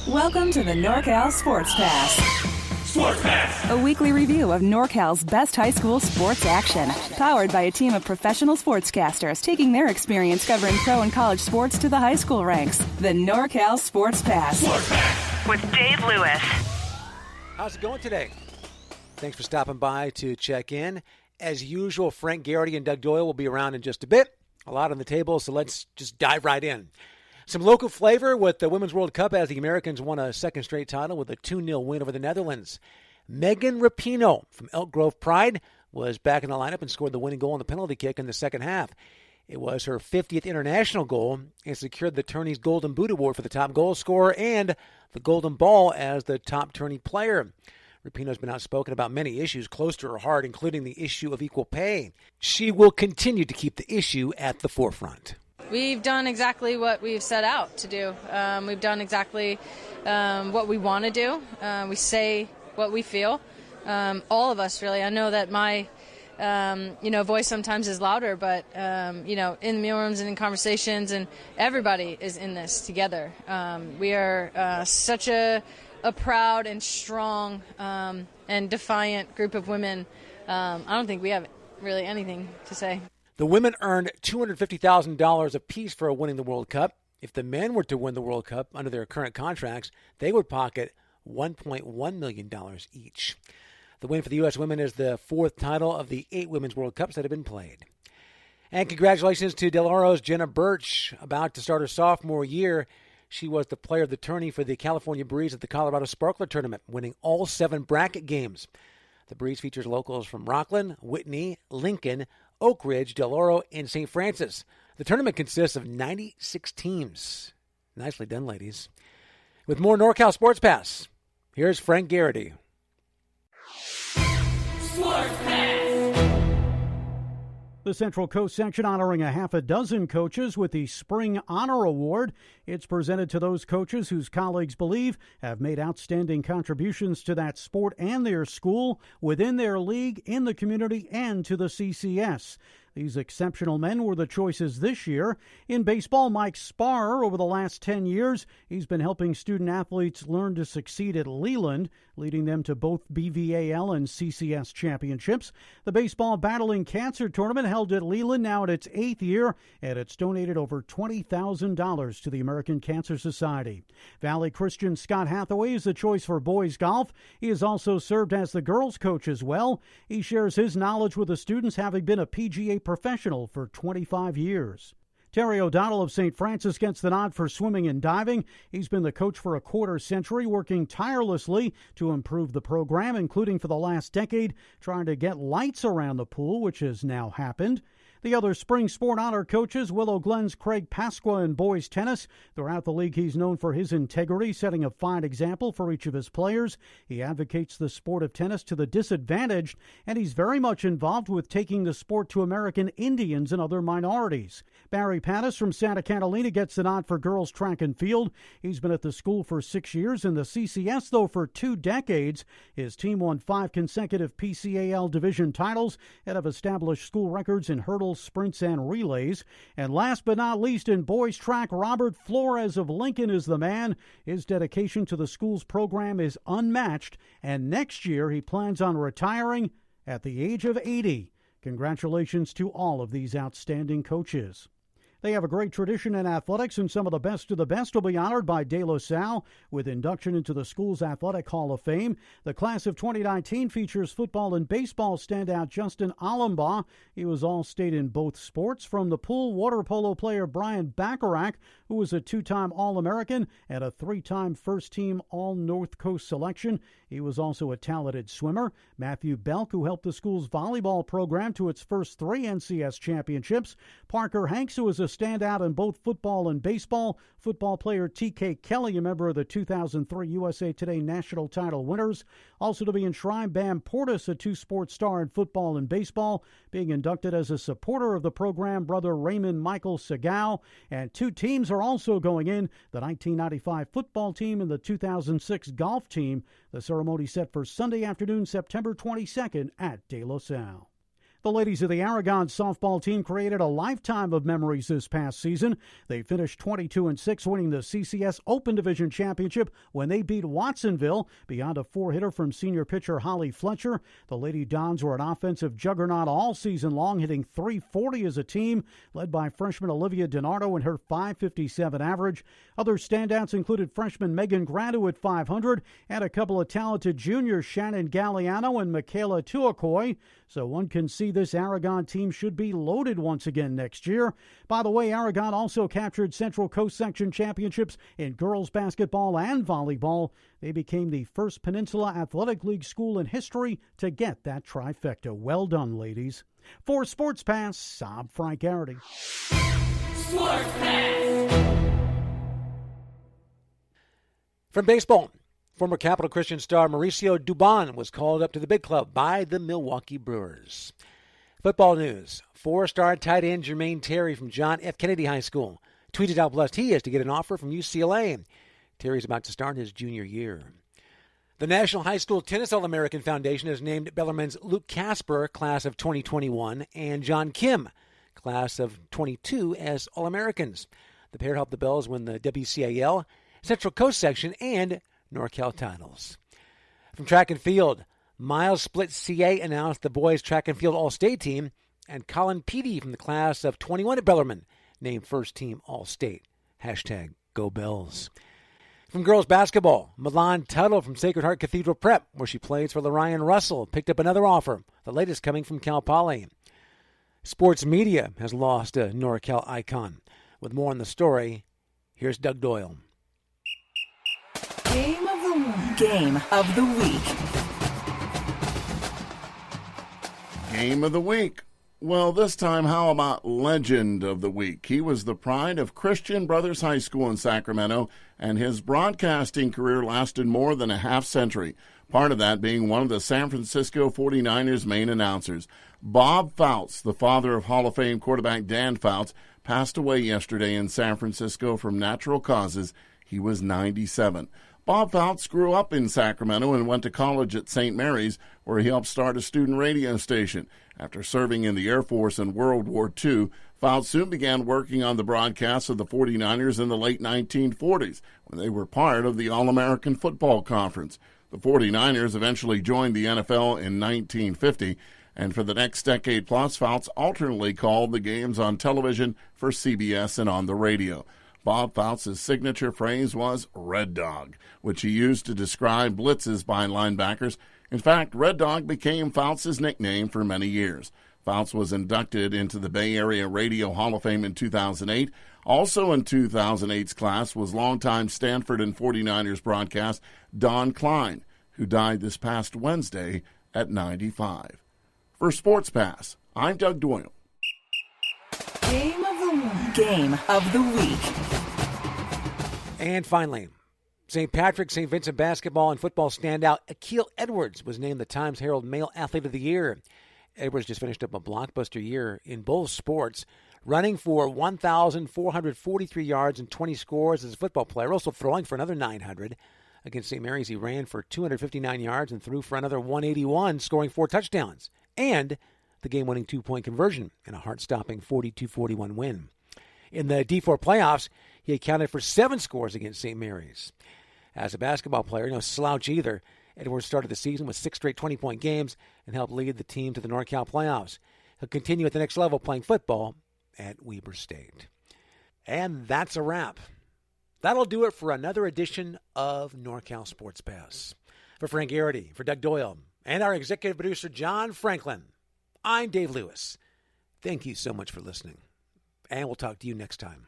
Welcome to the NorCal SportsPass. SportsPass! A weekly review of NorCal's best high school sports action. Powered by a team of professional sportscasters taking their experience covering pro and college sports to the high school ranks. The NorCal SportsPass. SportsPass! With Dave Lewis. How's it going today? Thanks for stopping by to check in. As usual, Frank Garrity and Doug Doyle will be around in just a bit. A lot on the table, so let's just dive right in. Some local flavor with the Women's World Cup as the Americans won a second straight title with a 2-0 win over the Netherlands. Megan Rapinoe from Elk Grove Pride was back in the lineup and scored the winning goal on the penalty kick in the second half. It was her 50th international goal and secured the tourney's Golden Boot Award for the top goal scorer and the Golden Ball as the top tourney player. Rapinoe's been outspoken about many issues close to her heart, including the issue of equal pay. She will continue to keep the issue at the forefront. We've done exactly what we've set out to do. We've done exactly what we want to do. We say what we feel. All of us, really. I know that my voice sometimes is louder, but in meal rooms and in conversations, and everybody is in this together. We are such a proud and strong and defiant group of women. I don't think we have really anything to say. The women earned $250,000 apiece for winning the World Cup. If the men were to win the World Cup under their current contracts, they would pocket $1.1 million each. The win for the U.S. women is the fourth title of the 8 Women's World Cups that have been played. And congratulations to Del Oro's Jenna Birch, about to start her sophomore year. She was the player of the tourney for the California Breeze at the Colorado Sparkler Tournament, winning all 7 bracket games. The Breeze features locals from Rockland, Whitney, Lincoln, Oak Ridge, Del Oro, and St. Francis. The tournament consists of 96 teams. Nicely done, ladies. With more NorCal Sports Pass, here's Frank Garrity. Sports Pass! The Central Coast section honoring a half a dozen coaches with the Spring Honor Award. It's presented to those coaches whose colleagues believe have made outstanding contributions to that sport and their school, within their league, in the community, and to the CCS. These exceptional men were the choices this year. In baseball, Mike Sparr, over the last 10 years, he's been helping student athletes learn to succeed at Leland, leading them to both BVAL and CCS championships. The Baseball Battling Cancer Tournament held at Leland, now in its 8th year, and it's donated over $20,000 to the American Cancer Society. Valley Christian Scott Hathaway is the choice for boys golf. He has also served as the girls coach as well. He shares his knowledge with the students, having been a PGA professional for 25 years. Terry O'Donnell of St. Francis gets the nod for swimming and diving. He's been the coach for a quarter century, working tirelessly to improve the program, including for the last decade, trying to get lights around the pool, which has now happened. The other spring sport honor coaches, Willow Glen's Craig Pasqua in boys tennis. Throughout the league, he's known for his integrity, setting a fine example for each of his players. He advocates the sport of tennis to the disadvantaged, and he's very much involved with taking the sport to American Indians and other minorities. Barry Pattis from Santa Catalina gets the nod for girls track and field. He's been at the school for 6 years, in the CCS, though, for 2 decades. His team won 5 consecutive PCAL division titles and have established school records in hurdles, sprints, and relays. And last but not least, in boys track, Robert Flores of Lincoln is the man. His dedication to the school's program is unmatched, and next year he plans on retiring at the age of 80. Congratulations to all of these outstanding coaches. They have a great tradition in athletics, and some of the best will be honored by De La Salle with induction into the school's Athletic Hall of Fame. The class of 2019 features football and baseball standout Justin Allenbaugh. He was All-State in both sports. From the pool, water polo player Brian Bacharach, who was a 2-time All-American and a 3-time first-team All-North Coast selection. He was also a talented swimmer. Matthew Belk, who helped the school's volleyball program to its first 3 NCS championships. Parker Hanks, who was a standout in both football and baseball. Football player T.K. Kelly, a member of the 2003 USA Today national title winners. Also to be enshrined, Bam Portis, a 2-sport star in football and baseball, being inducted as a supporter of the program, brother Raymond Michael Segal. And 2 teams are also going in, the 1995 football team and the 2006 golf team. The ceremony set for Sunday afternoon, September 22nd at De La Salle. The ladies of the Aragon softball team created a lifetime of memories this past season. They finished 22-6, winning the CCS Open Division Championship when they beat Watsonville beyond a four-hitter from senior pitcher Holly Fletcher. The Lady Dons were an offensive juggernaut all season long, hitting .340 as a team, led by freshman Olivia DiNardo and her .557 average. Other standouts included freshman Megan Gradu at .500 and a couple of talented juniors, Shannon Galliano and Michaela Tuakoy. So one can see this Aragon team should be loaded once again next year. By the way, Aragon also captured Central Coast Section championships in girls basketball and volleyball. They became the first Peninsula Athletic League school in history to get that trifecta. Well done, ladies. For Sports Pass, I'm Frank Garrity. Sports Pass. From baseball, former Capital Christian star Mauricio Dubon was called up to the big club by the Milwaukee Brewers. Football news. Four-star tight end Jermaine Terry from John F. Kennedy High School tweeted how blessed he is to get an offer from UCLA. Terry's about to start his junior year. The National High School Tennis All-American Foundation has named Bellarmine's Luke Casper, class of 2021, and John Kim, class of 22, as All-Americans. The pair helped the Bells win the WCAL, Central Coast Section, and NorCal titles. From track and field, Miles Split CA announced the boys track and field All-State team, and Colin Peaty from the class of 21 at Bellarmine named first team All-State. #GoBells. From girls basketball, Milan Tuttle from Sacred Heart Cathedral Prep, where she plays for Lorian Russell, picked up another offer, the latest coming from Cal Poly. Sports media has lost a NorCal icon. With more on the story, here's Doug Doyle. Game of the week. Game of the week. Game of the week. Well, this time, how about Legend of the Week? He was the pride of Christian Brothers High School in Sacramento, and his broadcasting career lasted more than a half-century, part of that being one of the San Francisco 49ers' main announcers. Bob Fouts, the father of Hall of Fame quarterback Dan Fouts, passed away yesterday in San Francisco from natural causes. He was 97. Bob Fouts grew up in Sacramento and went to college at St. Mary's, where he helped start a student radio station. After serving in the Air Force in World War II, Fouts soon began working on the broadcasts of the 49ers in the late 1940s, when they were part of the All-American Football Conference. The 49ers eventually joined the NFL in 1950, and for the next decade plus, Fouts alternately called the games on television for CBS and on the radio. Bob Fouts' signature phrase was Red Dog, which he used to describe blitzes by linebackers. In fact, Red Dog became Fouts' nickname for many years. Fouts was inducted into the Bay Area Radio Hall of Fame in 2008. Also in 2008's class was longtime Stanford and 49ers broadcast Don Klein, who died this past Wednesday at 95. For Sports Pass, I'm Doug Doyle. Game of the week. Game of the week. And finally, St. Patrick, St. Vincent basketball and football standout Akil Edwards was named the Times Herald Male Athlete of the Year. Edwards just finished up a blockbuster year in both sports, running for 1,443 yards and 20 scores as a football player, also throwing for another 900. Against St. Mary's, he ran for 259 yards and threw for another 181, scoring 4 touchdowns, and the game-winning two-point conversion in a heart-stopping 42-41 win. In the D4 playoffs, he accounted for 7 scores against St. Mary's. As a basketball player, no slouch either, Edwards started the season with 6 straight 20-point games and helped lead the team to the NorCal playoffs. He'll continue at the next level playing football at Weber State. And that's a wrap. That'll do it for another edition of NorCal Sports Pass. For Frank Garrity, for Doug Doyle, and our executive producer, John Franklin, I'm Dave Lewis. Thank you so much for listening, and we'll talk to you next time.